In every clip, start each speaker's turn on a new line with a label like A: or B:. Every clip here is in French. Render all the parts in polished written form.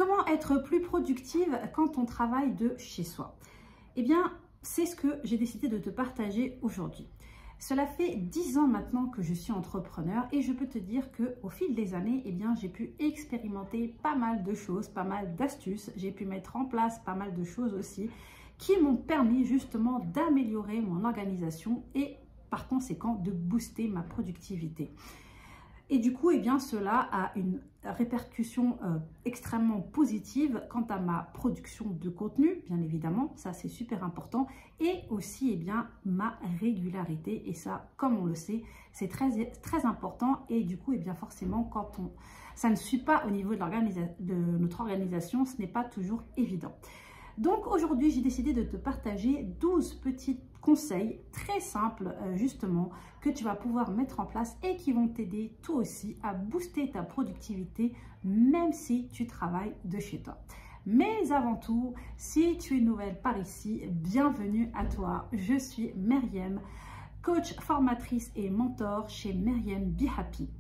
A: comment être plus productive quand on travaille de chez soi? Eh bien, c'est ce que j'ai décidé de te partager aujourd'hui. Cela fait 10 ans maintenant que je suis entrepreneur et je peux te dire qu'au fil des années, eh bien, j'ai pu expérimenter pas mal de choses, pas mal d'astuces. J'ai pu mettre en place pas mal de choses aussi qui m'ont permis justement d'améliorer mon organisation et par conséquent de booster ma productivité. Et du coup, eh bien, cela a une répercussion extrêmement positive quant à ma production de contenu, bien évidemment, ça c'est super important, et aussi eh bien, ma régularité, et ça, comme on le sait, c'est très important, et du coup, eh bien, forcément, quand ça ne suit pas au niveau de notre organisation, ce n'est pas toujours évident. Donc aujourd'hui, j'ai décidé de te partager 12 petits conseils très simples justement que tu vas pouvoir mettre en place et qui vont t'aider toi aussi à booster ta productivité même si tu travailles de chez toi. Mais avant tout, si tu es nouvelle par ici, bienvenue à toi. Je suis Myriam, coach, formatrice et mentor chez Myriam Be Happy.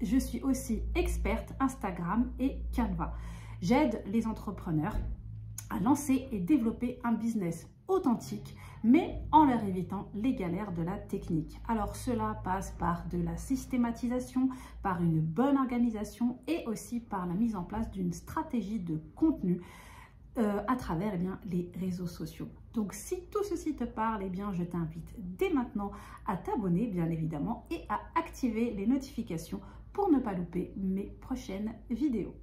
A: Je suis aussi experte Instagram et Canva. J'aide les entrepreneurs à lancer et développer un business authentique, mais en leur évitant les galères de la technique. Alors cela passe par de la systématisation, par une bonne organisation et aussi par la mise en place d'une stratégie de contenu à travers eh bien, les réseaux sociaux. Donc si tout ceci te parle, eh bien, je t'invite dès maintenant à t'abonner bien évidemment et à activer les notifications pour ne pas louper mes prochaines vidéos.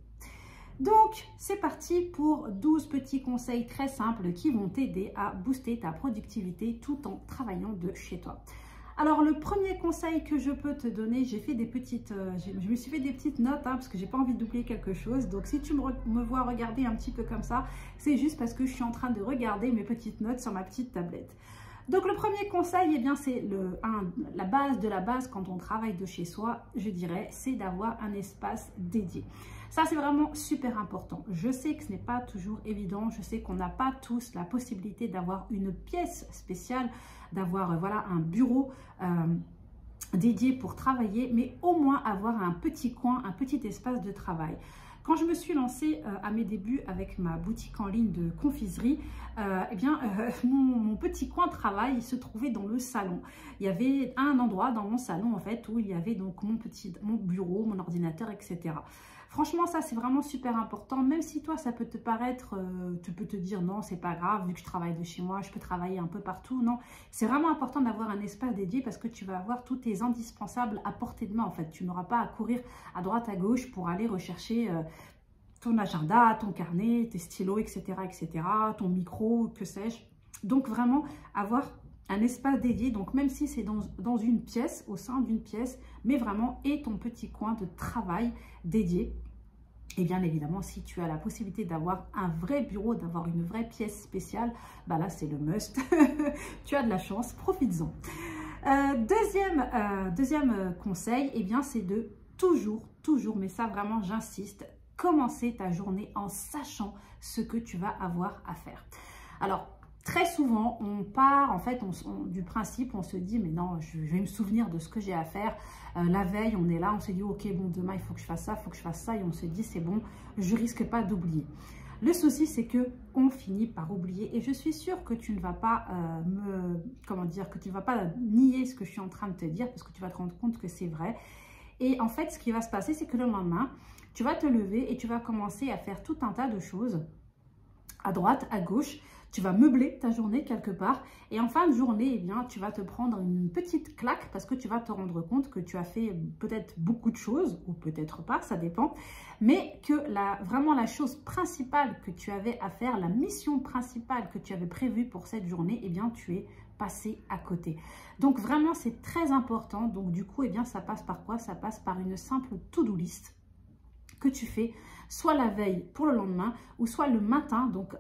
A: Donc, c'est parti pour 12 petits conseils très simples qui vont t'aider à booster ta productivité tout en travaillant de chez toi. Alors, le premier conseil que je peux te donner, j'ai fait des petites, je me suis fait des petites notes parce que j'ai pas envie d'oublier quelque chose. Donc, si tu me vois regarder un petit peu comme ça, c'est juste parce que je suis en train de regarder mes petites notes sur ma petite tablette. Donc, le premier conseil, eh bien, c'est la base de la base quand on travaille de chez soi, je dirais, c'est d'avoir un espace dédié. Ça, c'est vraiment super important. Je sais que ce n'est pas toujours évident. Je sais qu'on n'a pas tous la possibilité d'avoir une pièce spéciale, d'avoir voilà, un bureau dédié pour travailler, mais au moins avoir un petit coin, un petit espace de travail. Quand je me suis lancée à mes débuts avec ma boutique en ligne de confiserie, eh bien, mon petit coin de travail il se trouvait dans le salon. Il y avait un endroit dans mon salon en fait où il y avait donc mon bureau, mon ordinateur, etc. Franchement, ça, c'est vraiment super important. Même si toi, ça peut te paraître, tu peux te dire non, c'est pas grave, vu que je travaille de chez moi, je peux travailler un peu partout. Non, c'est vraiment important d'avoir un espace dédié parce que tu vas avoir tous tes indispensables à portée de main. En fait, tu n'auras pas à courir à droite, à gauche pour aller rechercher ton agenda, ton carnet, tes stylos, etc., etc., ton micro, que sais-je. Donc, vraiment, avoir un espace dédié, donc même si c'est dans une pièce, au sein d'une pièce, mais vraiment, et ton petit coin de travail dédié. Et bien évidemment, si tu as la possibilité d'avoir un vrai bureau, d'avoir une vraie pièce spéciale, bah là c'est le must. Tu as de la chance, profites-en. Deuxième conseil, eh bien c'est de toujours, mais ça vraiment j'insiste, commencer ta journée en sachant ce que tu vas avoir à faire. Alors, très souvent, on part en fait du principe, on se dit mais non, je vais me souvenir de ce que j'ai à faire. La veille, on est là, on se dit ok, bon, demain il faut que je fasse ça, il faut que je fasse ça, et on se dit c'est bon, je risque pas d'oublier. Le souci, c'est que on finit par oublier, et je suis sûre que tu ne vas pas que tu ne vas pas nier ce que je suis en train de te dire, parce que tu vas te rendre compte que c'est vrai. Et en fait, ce qui va se passer, c'est que le lendemain, tu vas te lever et tu vas commencer à faire tout un tas de choses à droite, à gauche. Tu vas meubler ta journée quelque part et en fin de journée, eh bien, tu vas te prendre une petite claque parce que tu vas te rendre compte que tu as fait peut-être beaucoup de choses ou peut-être pas, ça dépend, mais que vraiment la chose principale que tu avais à faire, la mission principale que tu avais prévue pour cette journée, eh bien, tu es passé à côté. Donc vraiment, c'est très important. Donc du coup, eh bien, ça passe par quoi? Ça passe par une simple to-do list que tu fais soit la veille pour le lendemain ou soit le matin, donc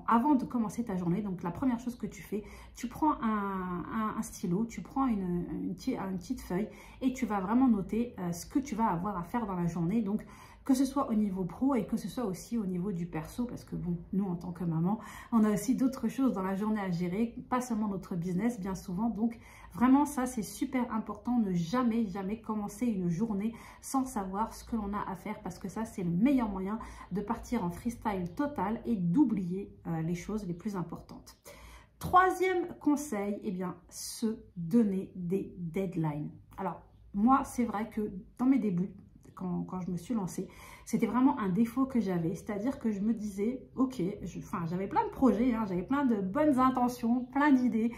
A: avant de commencer ta journée. Donc la première chose que tu fais, tu prends un stylo, tu prends une petite feuille et tu vas vraiment noter ce que tu vas avoir à faire dans la journée. Donc que ce soit au niveau pro et que ce soit aussi au niveau du perso, parce que bon, nous en tant que maman, on a aussi d'autres choses dans la journée à gérer, pas seulement notre business bien souvent. Donc vraiment ça c'est super important, ne jamais commencer une journée sans savoir ce que l'on a à faire, parce que ça c'est le meilleur moyen de partir en freestyle total et d'oublier les choses les plus importantes. Troisième conseil, eh bien, se donner des deadlines. Alors, moi, c'est vrai que dans mes débuts, quand je me suis lancée, c'était vraiment un défaut que j'avais. C'est-à-dire que je me disais, ok, j'avais plein de projets, hein, j'avais plein de bonnes intentions, plein d'idées.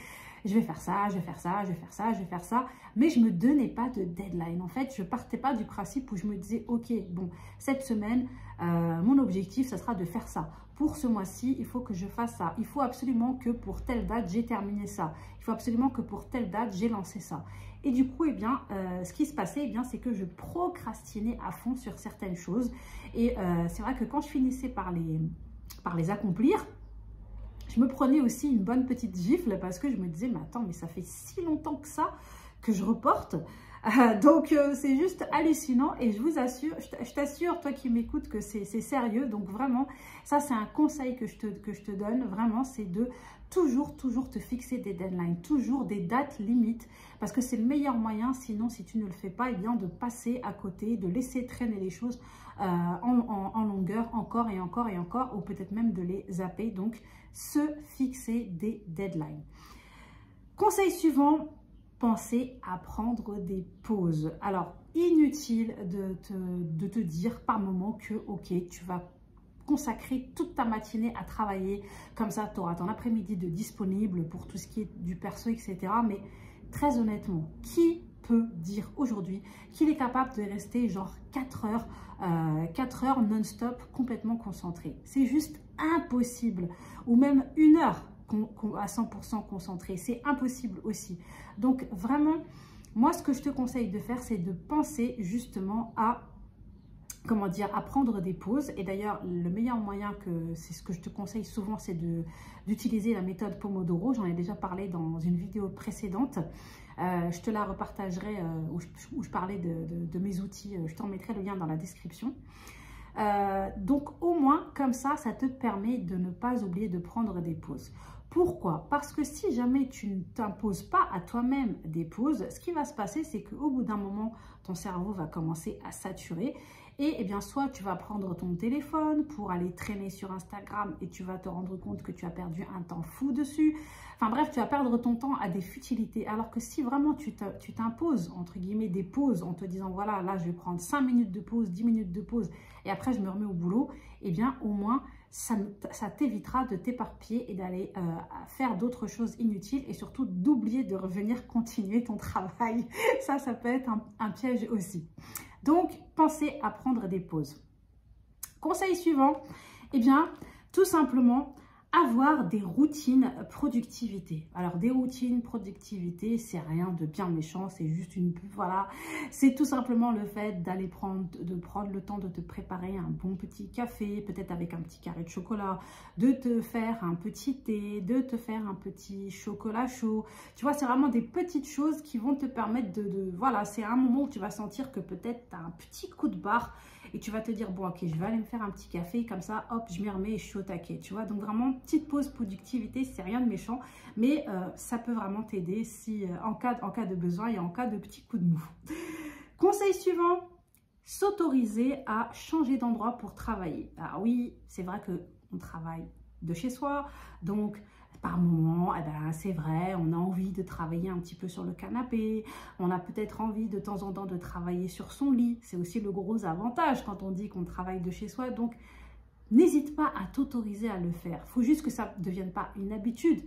A: Je vais faire ça, je vais faire ça, je vais faire ça, je vais faire ça. Mais je ne me donnais pas de deadline. En fait, je ne partais pas du principe où je me disais, ok, bon, cette semaine, mon objectif, ça sera de faire ça. Pour ce mois-ci, il faut que je fasse ça. Il faut absolument que pour telle date, j'ai terminé ça. Il faut absolument que pour telle date, j'ai lancé ça. Et du coup, eh bien, ce qui se passait, eh bien, c'est que je procrastinais à fond sur certaines choses. Et c'est vrai que quand je finissais par les accomplir, je me prenais aussi une bonne petite gifle parce que je me disais, mais attends, mais ça fait si longtemps que ça que je reporte. Donc, c'est juste hallucinant et je vous assure, je t'assure, toi qui m'écoutes, que c'est sérieux. Donc, vraiment, ça, c'est un conseil que je te donne. Vraiment, c'est de toujours te fixer des deadlines, toujours des dates limites, parce que c'est le meilleur moyen. Sinon, si tu ne le fais pas, eh bien, de passer à côté, de laisser traîner les choses en longueur, encore et encore et encore, ou peut-être même de les zapper. Donc, se fixer des deadlines. Conseil suivant, penser à prendre des pauses. Alors, inutile de te dire par moment que, ok, tu vas consacrer toute ta matinée à travailler, comme ça, tu auras ton après-midi de disponible pour tout ce qui est du perso, etc. Mais très honnêtement, qui peut dire aujourd'hui qu'il est capable de rester genre 4 heures non-stop complètement concentré? C'est juste impossible. Ou même 1 heure à 100% concentré, c'est impossible aussi. Donc vraiment, moi ce que je te conseille de faire, c'est de penser justement à, comment dire, à prendre des pauses. Et d'ailleurs, le meilleur moyen, c'est ce que je te conseille souvent, c'est d'utiliser la méthode Pomodoro. J'en ai déjà parlé dans une vidéo précédente. Je te la repartagerai où je parlais de mes outils. Je t'en mettrai le lien dans la description. Donc au moins comme ça te permet de ne pas oublier de prendre des pauses. Pourquoi? Parce que si jamais tu ne t'imposes pas à toi-même des pauses, ce qui va se passer, c'est qu'au bout d'un moment, ton cerveau va commencer à saturer. Et eh bien, soit tu vas prendre ton téléphone pour aller traîner sur Instagram et tu vas te rendre compte que tu as perdu un temps fou dessus. Enfin bref, tu vas perdre ton temps à des futilités. Alors que si vraiment tu t'imposes, entre guillemets, des pauses en te disant, voilà, là, je vais prendre 5 minutes de pause, 10 minutes de pause et après, je me remets au boulot, eh bien, au moins, ça t'évitera de t'éparpiller et d'aller faire d'autres choses inutiles et surtout d'oublier de revenir continuer ton travail. Ça peut être un piège aussi. Donc, pensez à prendre des pauses. Conseil suivant, eh bien, tout simplement, avoir des routines productivité. Alors, des routines productivité, c'est rien de bien méchant, c'est juste voilà, c'est tout simplement le fait d'aller prendre le temps de te préparer un bon petit café, peut-être avec un petit carré de chocolat, de te faire un petit thé, de te faire un petit chocolat chaud. Tu vois, c'est vraiment des petites choses qui vont te permettre voilà, c'est un moment où tu vas sentir que peut-être tu as un petit coup de barre et tu vas te dire, bon, ok, je vais aller me faire un petit café, comme ça, hop, je m'y remets et je suis au taquet, tu vois. Donc, vraiment, petite pause productivité, c'est rien de méchant, mais ça peut vraiment t'aider si en cas de besoin et en cas de petit coup de mou. Conseil suivant, s'autoriser à changer d'endroit pour travailler. Alors oui, c'est vrai qu'on travaille de chez soi, donc par moment, eh ben, c'est vrai, on a envie de travailler un petit peu sur le canapé, on a peut-être envie de temps en temps de travailler sur son lit. C'est aussi le gros avantage quand on dit qu'on travaille de chez soi. Donc, n'hésite pas à t'autoriser à le faire. Il faut juste que ça ne devienne pas une habitude,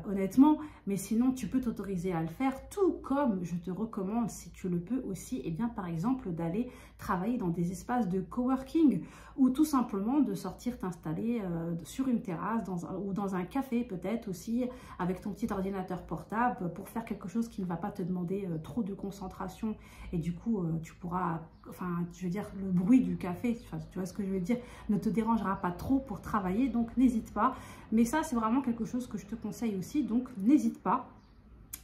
A: honnêtement. Mais sinon, tu peux t'autoriser à le faire. Tout comme je te recommande, si tu le peux aussi, eh bien, par exemple, d'aller travailler dans des espaces de coworking ou tout simplement de sortir t'installer sur une terrasse ou dans un café peut-être aussi avec ton petit ordinateur portable pour faire quelque chose qui ne va pas te demander trop de concentration et du coup, tu pourras, enfin, je veux dire, le bruit du café, tu vois ce que je veux dire, ne te dérangera pas trop pour travailler, donc n'hésite pas. Mais ça, c'est vraiment quelque chose que je te conseille aussi, donc n'hésite pas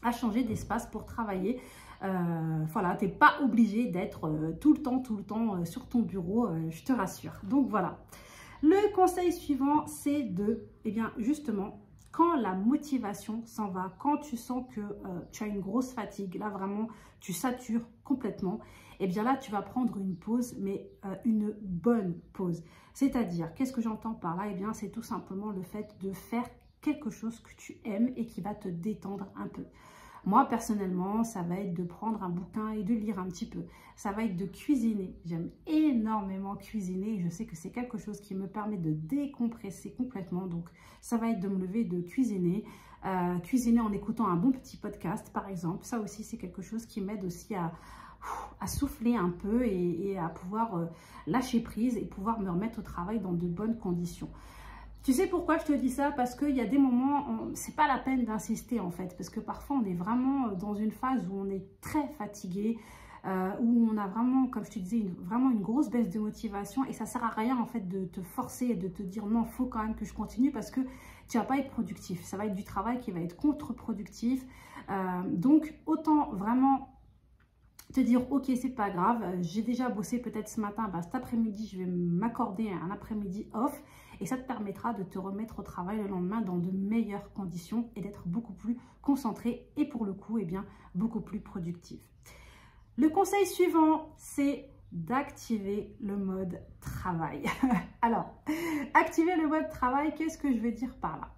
A: à changer d'espace pour travailler. Voilà, tu n'es pas obligé d'être tout le temps sur ton bureau, je te rassure. Donc voilà. Le conseil suivant, c'est de, eh bien justement, quand la motivation s'en va, quand tu sens que tu as une grosse fatigue, là vraiment tu satures complètement, eh bien là tu vas prendre une pause, mais une bonne pause. C'est-à-dire, qu'est-ce que j'entends par là? Eh bien c'est tout simplement le fait de faire quelque chose que tu aimes et qui va te détendre un peu. Moi, personnellement, ça va être de prendre un bouquin et de lire un petit peu. Ça va être de cuisiner. J'aime énormément cuisiner et je sais que c'est quelque chose qui me permet de décompresser complètement. Donc, ça va être de me lever et de cuisiner. Cuisiner en écoutant un bon petit podcast, par exemple. Ça aussi, c'est quelque chose qui m'aide aussi à souffler un peu et à pouvoir lâcher prise et pouvoir me remettre au travail dans de bonnes conditions. Tu sais pourquoi je te dis ça? Parce qu'il y a des moments, c'est pas la peine d'insister en fait. Parce que parfois, on est vraiment dans une phase où on est très fatigué, où on a vraiment, comme je te disais, vraiment une grosse baisse de motivation. Et ça sert à rien en fait de te forcer et de te dire non, il faut quand même que je continue parce que tu vas pas être productif. Ça va être du travail qui va être contre-productif. Donc, autant vraiment te dire ok, c'est pas grave, j'ai déjà bossé peut-être ce matin, bah, cet après-midi je vais m'accorder un après-midi off et ça te permettra de te remettre au travail le lendemain dans de meilleures conditions et d'être beaucoup plus concentré et pour le coup, eh bien, beaucoup plus productif. Le conseil suivant, c'est d'activer le mode travail. Alors, activer le mode travail, qu'est-ce que je veux dire par là?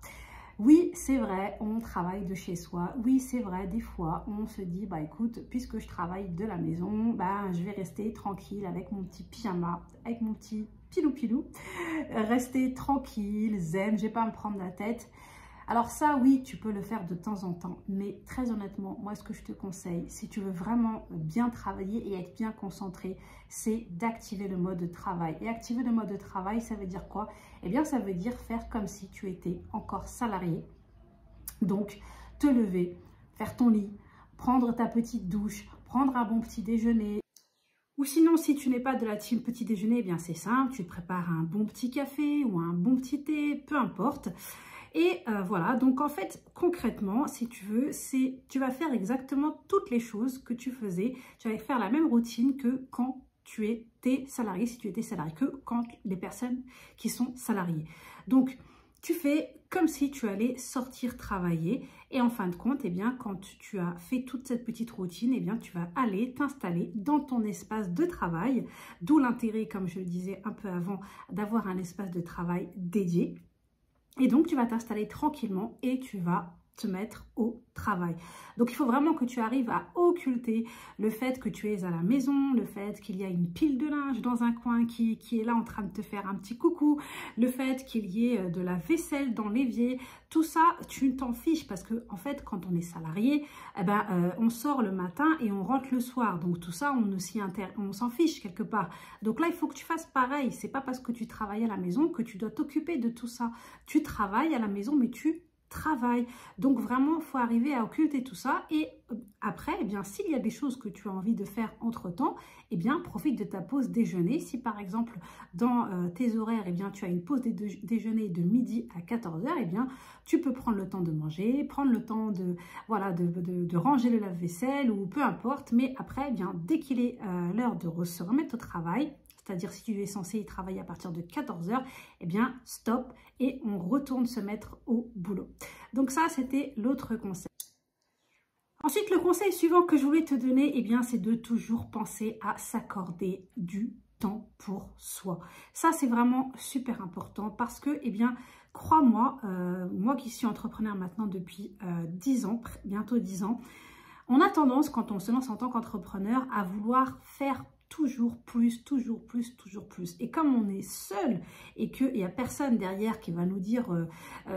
A: Oui, c'est vrai, on travaille de chez soi. Oui, c'est vrai, des fois, on se dit, bah écoute, puisque je travaille de la maison, bah je vais rester tranquille avec mon petit pyjama, avec mon petit pilou-pilou. Rester tranquille, zen, je vais pas me prendre la tête. Alors ça, oui, tu peux le faire de temps en temps. Mais très honnêtement, moi, ce que je te conseille, si tu veux vraiment bien travailler et être bien concentré, c'est d'activer le mode de travail. Et activer le mode de travail, ça veut dire quoi? Eh bien, ça veut dire faire comme si tu étais encore salarié. Donc, te lever, faire ton lit, prendre ta petite douche, prendre un bon petit déjeuner. Ou sinon, si tu n'es pas de la team petit déjeuner, eh bien c'est simple, tu te prépares un bon petit café ou un bon petit thé, peu importe. Et voilà, donc en fait, concrètement, si tu veux, tu vas faire exactement toutes les choses que tu faisais. Tu vas faire la même routine que quand tu étais salarié, si tu étais salarié, que quand les personnes qui sont salariées. Donc, tu fais comme si tu allais sortir travailler et en fin de compte, eh bien, quand tu as fait toute cette petite routine, eh bien, tu vas aller t'installer dans ton espace de travail, d'où l'intérêt, comme je le disais un peu avant, d'avoir un espace de travail dédié. Et donc, tu vas t'installer tranquillement et tu vas te mettre au travail. Donc, il faut vraiment que tu arrives à occulter le fait que tu es à la maison, le fait qu'il y a une pile de linge dans un coin qui est là en train de te faire un petit coucou, le fait qu'il y ait de la vaisselle dans l'évier. Tout ça, tu t'en fiches parce que, en fait, quand on est salarié, eh ben, on sort le matin et on rentre le soir. Donc, tout ça, on s'en fiche quelque part. Donc là, il faut que tu fasses pareil. C'est pas parce que tu travailles à la maison que tu dois t'occuper de tout ça. Tu travailles à la maison, mais tu travail. Donc vraiment, il faut arriver à occulter tout ça et après, eh bien, s'il y a des choses que tu as envie de faire entre-temps, eh bien, profite de ta pause déjeuner. Si par exemple, dans tes horaires, eh bien, tu as une pause déjeuner de midi à 14h, eh bien, tu peux prendre le temps de manger, prendre le temps de, voilà, de ranger le lave-vaisselle ou peu importe. Mais après, eh bien, dès qu'il est l'heure de se remettre au travail, c'est-à-dire si tu es censé y travailler à partir de 14h, eh bien, stop et on retourne se mettre au boulot. Donc ça, c'était l'autre conseil. Ensuite, le conseil suivant que je voulais te donner, eh bien, c'est de toujours penser à s'accorder du temps pour soi. Ça, c'est vraiment super important parce que, eh bien, crois-moi, moi qui suis entrepreneur maintenant depuis 10 ans, bientôt 10 ans, on a tendance, quand on se lance en tant qu'entrepreneur, à vouloir faire toujours plus, toujours plus, toujours plus. Et comme on est seul et qu'il n'y a personne derrière qui va nous dire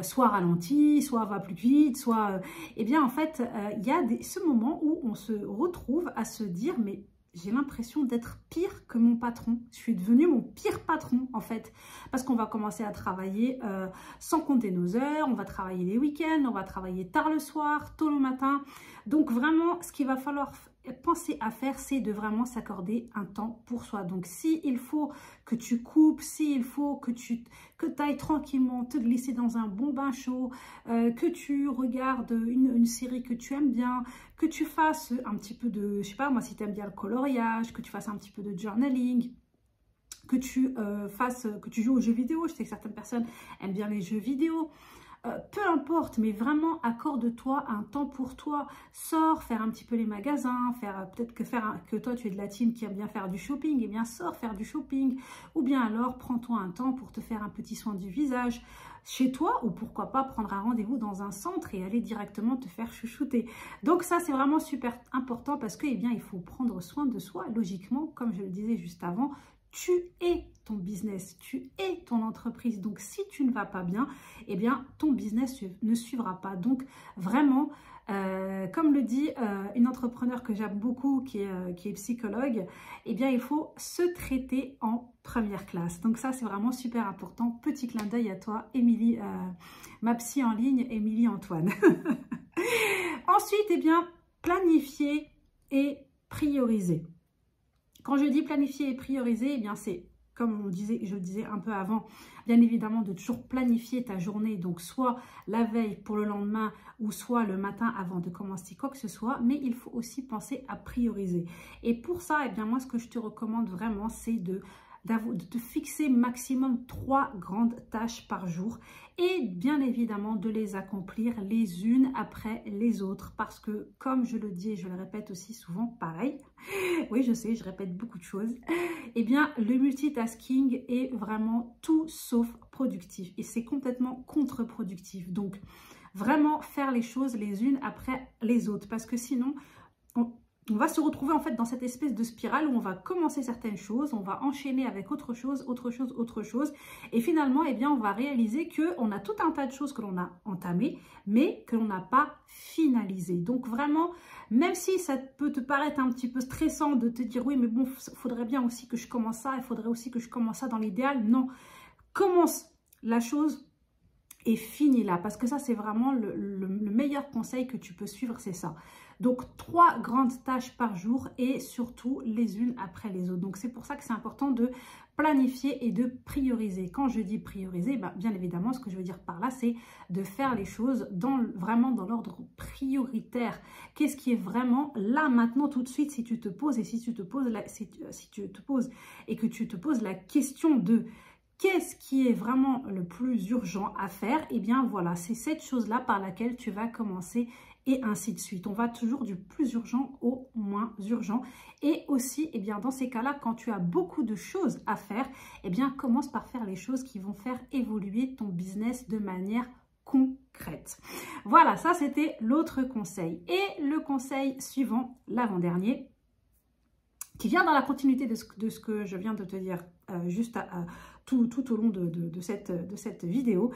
A: soit ralentis, soit va plus vite, soit... eh bien, en fait, il y a ce moment où on se retrouve à se dire, mais j'ai l'impression d'être pire que mon patron. Je suis devenue mon pire patron, en fait. Parce qu'on va commencer à travailler sans compter nos heures, on va travailler les week-ends, on va travailler tard le soir, tôt le matin. Donc, vraiment, ce qu'il va falloir penser à faire, c'est de vraiment s'accorder un temps pour soi. Donc, s'il faut que tu coupes, s'il faut que tu ailles tranquillement te glisser dans un bon bain chaud, que tu regardes une série que tu aimes bien, que tu fasses un petit peu de, je sais pas moi, si tu aimes bien le coloriage, que tu fasses un petit peu de journaling, que tu joues aux jeux vidéo. Je sais que certaines personnes aiment bien les jeux vidéo. Peu importe, mais vraiment accorde-toi un temps pour toi. Sors faire un petit peu les magasins, peut-être que toi tu es de la team qui aime bien faire du shopping, et bien sors faire du shopping. Ou bien alors prends-toi un temps pour te faire un petit soin du visage chez toi, ou pourquoi pas prendre un rendez-vous dans un centre et aller directement te faire chouchouter. Donc ça c'est vraiment super important parce que il faut prendre soin de soi. Logiquement, comme je le disais juste avant, tu es ton business, tu es ton entreprise. Donc, si tu ne vas pas bien, ton business ne suivra pas. Donc, vraiment, comme le dit une entrepreneur que j'aime beaucoup, qui est psychologue, il faut se traiter en première classe. Donc, ça, c'est vraiment super important. Petit clin d'œil à toi, Émilie, ma psy en ligne, Émilie Antoine. Ensuite, planifier et prioriser. Quand je dis planifier et prioriser, c'est, comme je le disais un peu avant, bien évidemment de toujours planifier ta journée, donc soit la veille pour le lendemain ou soit le matin avant de commencer quoi que ce soit, mais il faut aussi penser à prioriser. Et pour ça, moi, ce que je te recommande vraiment, c'est de te fixer maximum 3 grandes tâches par jour et bien évidemment de les accomplir les unes après les autres parce que comme je le dis et je le répète aussi souvent, pareil, oui je sais, je répète beaucoup de choses, le multitasking est vraiment tout sauf productif et c'est complètement contre-productif. Donc vraiment faire les choses les unes après les autres parce que sinon on va se retrouver en fait dans cette espèce de spirale où on va commencer certaines choses, on va enchaîner avec autre chose, et finalement, on va réaliser qu'on a tout un tas de choses que l'on a entamées, mais que l'on n'a pas finalisé. Donc vraiment, même si ça peut te paraître un petit peu stressant de te dire oui, mais bon, il faudrait bien aussi que je commence ça, il faudrait aussi que je commence ça dans l'idéal. Non, commence la chose et finis là, parce que ça, c'est vraiment le meilleur conseil que tu peux suivre, c'est ça. Donc, 3 grandes tâches par jour et surtout les unes après les autres. Donc, c'est pour ça que c'est important de planifier et de prioriser. Quand je dis prioriser, bien évidemment, ce que je veux dire par là, c'est de faire les choses vraiment dans l'ordre prioritaire. Qu'est-ce qui est vraiment là, maintenant, tout de suite, si tu te poses et que tu te poses la question de qu'est-ce qui est vraiment le plus urgent à faire? Voilà, c'est cette chose-là par laquelle tu vas commencer et ainsi de suite. On va toujours du plus urgent au moins urgent. Et aussi, dans ces cas-là, quand tu as beaucoup de choses à faire, commence par faire les choses qui vont faire évoluer ton business de manière concrète. Voilà, ça c'était l'autre conseil. Et le conseil suivant, l'avant-dernier, qui vient dans la continuité de ce que je viens de te dire juste tout au long de cette vidéo,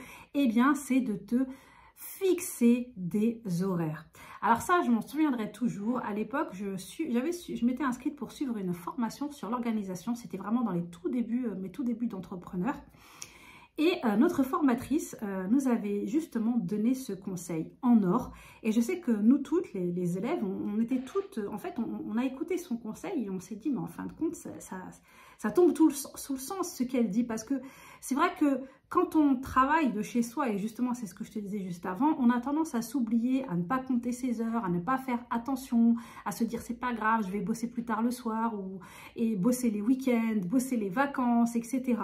A: c'est de te fixer des horaires. Alors ça, je m'en souviendrai toujours. À l'époque, je m'étais inscrite pour suivre une formation sur l'organisation. C'était vraiment dans les mes tout débuts d'entrepreneur. Et notre formatrice nous avait justement donné ce conseil en or. Et je sais que nous toutes, les élèves, on était toutes, en fait, on a écouté son conseil et on s'est dit, mais en fin de compte, ça tombe sous le sens ce qu'elle dit. Parce que c'est vrai que quand on travaille de chez soi, et justement c'est ce que je te disais juste avant, on a tendance à s'oublier, à ne pas compter ses heures, à ne pas faire attention, à se dire c'est pas grave, je vais bosser plus tard le soir, et bosser les week-ends, bosser les vacances, etc.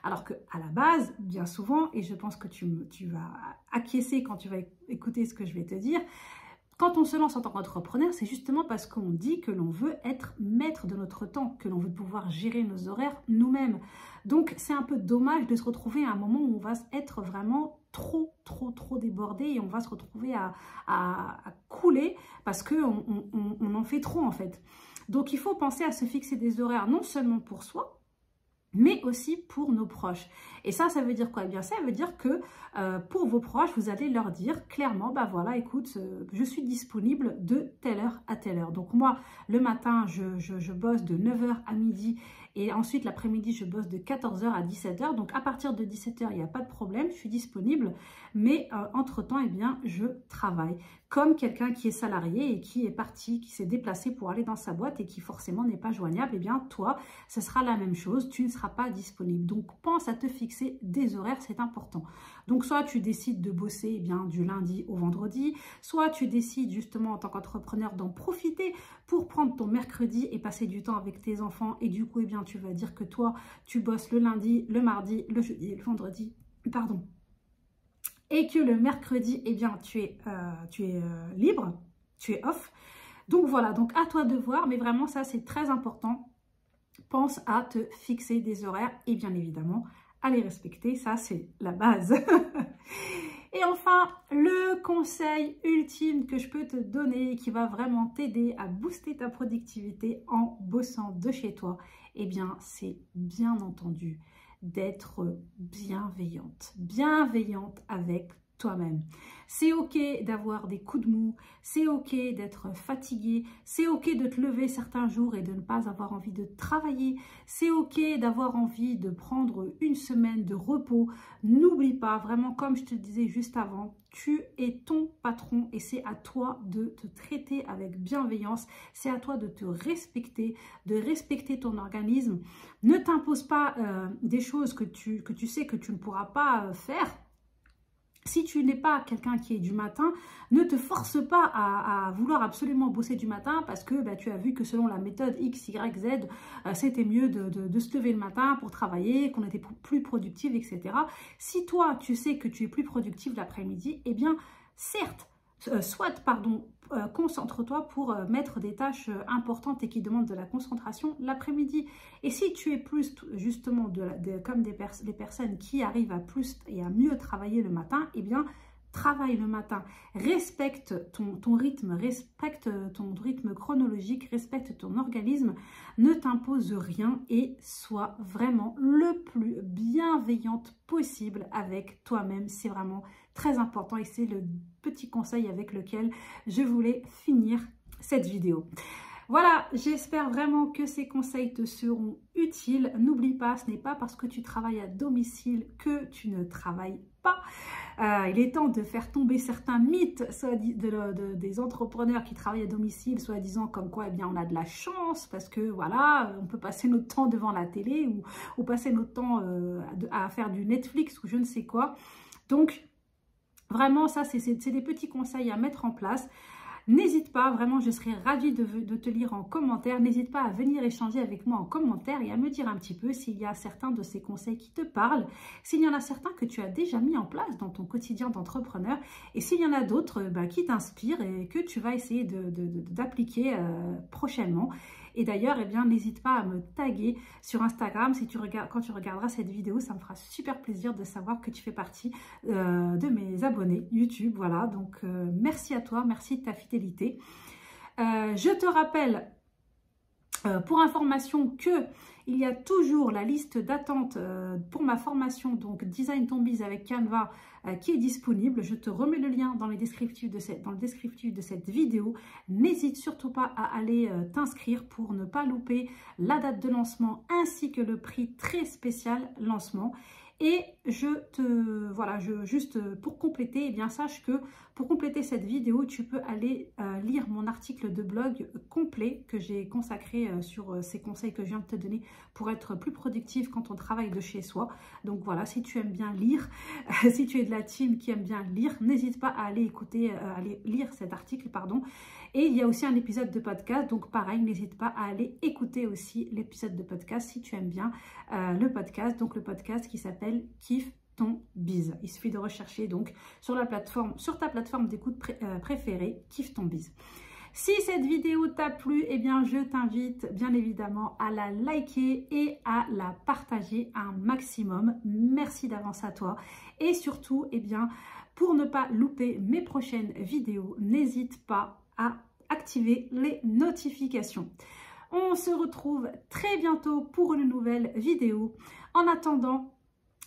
A: Alors qu'à la base, bien souvent, et je pense que tu vas acquiescer quand tu vas écouter ce que je vais te dire, quand on se lance en tant qu'entrepreneur, c'est justement parce qu'on dit que l'on veut être maître de notre temps, que l'on veut pouvoir gérer nos horaires nous-mêmes. Donc, c'est un peu dommage de se retrouver à un moment où on va être vraiment trop débordé et on va se retrouver à couler parce qu'on en fait trop en fait. Donc, il faut penser à se fixer des horaires non seulement pour soi, mais aussi pour nos proches. Et ça veut dire quoi? Eh bien, ça veut dire que pour vos proches, vous allez leur dire clairement, bah voilà, écoute, je suis disponible de telle heure à telle heure. Donc moi, le matin, je bosse de 9 h à midi. Et ensuite, l'après-midi, je bosse de 14 h à 17 h. Donc, à partir de 17 h, il n'y a pas de problème, je suis disponible. Mais entre-temps, eh bien, je travaille. Comme quelqu'un qui est salarié et qui est parti, qui s'est déplacé pour aller dans sa boîte et qui forcément n'est pas joignable, eh bien, toi, ce sera la même chose, tu ne seras pas disponible. Donc, pense à te fixer des horaires, c'est important. Donc, soit tu décides de bosser eh bien, du lundi au vendredi, soit tu décides justement en tant qu'entrepreneur d'en profiter pour prendre ton mercredi et passer du temps avec tes enfants. Et du coup, eh bien, tu vas dire que toi, tu bosses le lundi, le mardi, le jeudi et le vendredi, pardon. Et que le mercredi, eh bien, tu es libre, tu es off. Donc voilà, donc à toi de voir, mais vraiment ça c'est très important. Pense à te fixer des horaires et bien évidemment à les respecter, ça c'est la base. Et enfin, le conseil ultime que je peux te donner qui va vraiment t'aider à booster ta productivité en bossant de chez toi, eh bien c'est bien entendu d'être bienveillante avec toi-même. C'est ok d'avoir des coups de mou, c'est ok d'être fatigué, c'est ok de te lever certains jours et de ne pas avoir envie de travailler, c'est ok d'avoir envie de prendre une semaine de repos. N'oublie pas, vraiment comme je te disais juste avant, tu es ton patron et c'est à toi de te traiter avec bienveillance, c'est à toi de te respecter, de respecter ton organisme. Ne t'impose pas des choses que tu sais que tu ne pourras pas faire. Si tu n'es pas quelqu'un qui est du matin, ne te force pas à vouloir absolument bosser du matin parce que bah, tu as vu que selon la méthode X, Y, Z, c'était mieux de se lever le matin pour travailler, qu'on était plus productif, etc. Si toi, tu sais que tu es plus productif l'après-midi, eh bien, certes, concentre-toi pour mettre des tâches importantes et qui demandent de la concentration l'après-midi. Et si tu es plus justement comme les personnes qui arrivent à plus et à mieux travailler le matin, eh bien travaille le matin, respecte ton rythme, respecte ton rythme chronologique, respecte ton organisme, ne t'impose rien et sois vraiment le plus bienveillante possible avec toi-même. C'est vraiment très important et c'est le petit conseil avec lequel je voulais finir cette vidéo. Voilà, j'espère vraiment que ces conseils te seront utiles. N'oublie pas, ce n'est pas parce que tu travailles à domicile que tu ne travailles pas. Il est temps de faire tomber certains mythes des entrepreneurs qui travaillent à domicile, soi-disant comme quoi eh bien, on a de la chance parce que voilà, on peut passer notre temps devant la télé ou passer notre temps à faire du Netflix ou je ne sais quoi. Donc, vraiment, ça, c'est des petits conseils à mettre en place. N'hésite pas, vraiment, je serais ravie de te lire en commentaire. N'hésite pas à venir échanger avec moi en commentaire et à me dire un petit peu s'il y a certains de ces conseils qui te parlent, s'il y en a certains que tu as déjà mis en place dans ton quotidien d'entrepreneur et s'il y en a d'autres qui t'inspirent et que tu vas essayer d'appliquer prochainement. Et d'ailleurs, eh bien, n'hésite pas à me taguer sur Instagram quand tu regarderas cette vidéo. Ça me fera super plaisir de savoir que tu fais partie de mes abonnés YouTube. Voilà, donc merci à toi, merci de ta fidélité. Je te rappelle, pour information, que il y a toujours la liste d'attente pour ma formation, donc Design ton Biz avec Canva, qui est disponible. Je te remets le lien dans le descriptif de cette vidéo. N'hésite surtout pas à aller t'inscrire pour ne pas louper la date de lancement ainsi que le prix très spécial lancement. Et juste pour compléter, eh bien sache que pour compléter cette vidéo, tu peux aller lire mon article de blog complet que j'ai consacré sur ces conseils que je viens de te donner pour être plus productif quand on travaille de chez soi. Donc voilà, si tu aimes bien lire, si tu es de la team qui aime bien lire, n'hésite pas à aller lire cet article, pardon. Et il y a aussi un épisode de podcast, donc pareil, n'hésite pas à aller écouter aussi l'épisode de podcast si tu aimes bien le podcast. Donc le podcast qui s'appelle Kiffe ton Biz. Il suffit de rechercher donc sur ta plateforme d'écoute préférée, Kiffe ton Biz. Si cette vidéo t'a plu, eh bien je t'invite bien évidemment à la liker et à la partager un maximum. Merci d'avance à toi. Et surtout, eh bien, pour ne pas louper mes prochaines vidéos, n'hésite pas à activer les notifications. On se retrouve très bientôt pour une nouvelle vidéo. En attendant,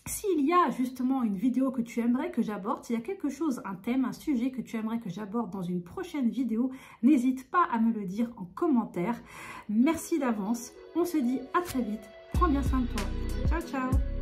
A: S'il y a justement une vidéo que tu aimerais que j'aborde, s'il y a quelque chose, un thème, un sujet que tu aimerais que j'aborde dans une prochaine vidéo, n'hésite pas à me le dire en commentaire. Merci d'avance. On se dit à très vite. Prends bien soin de toi. Ciao, ciao.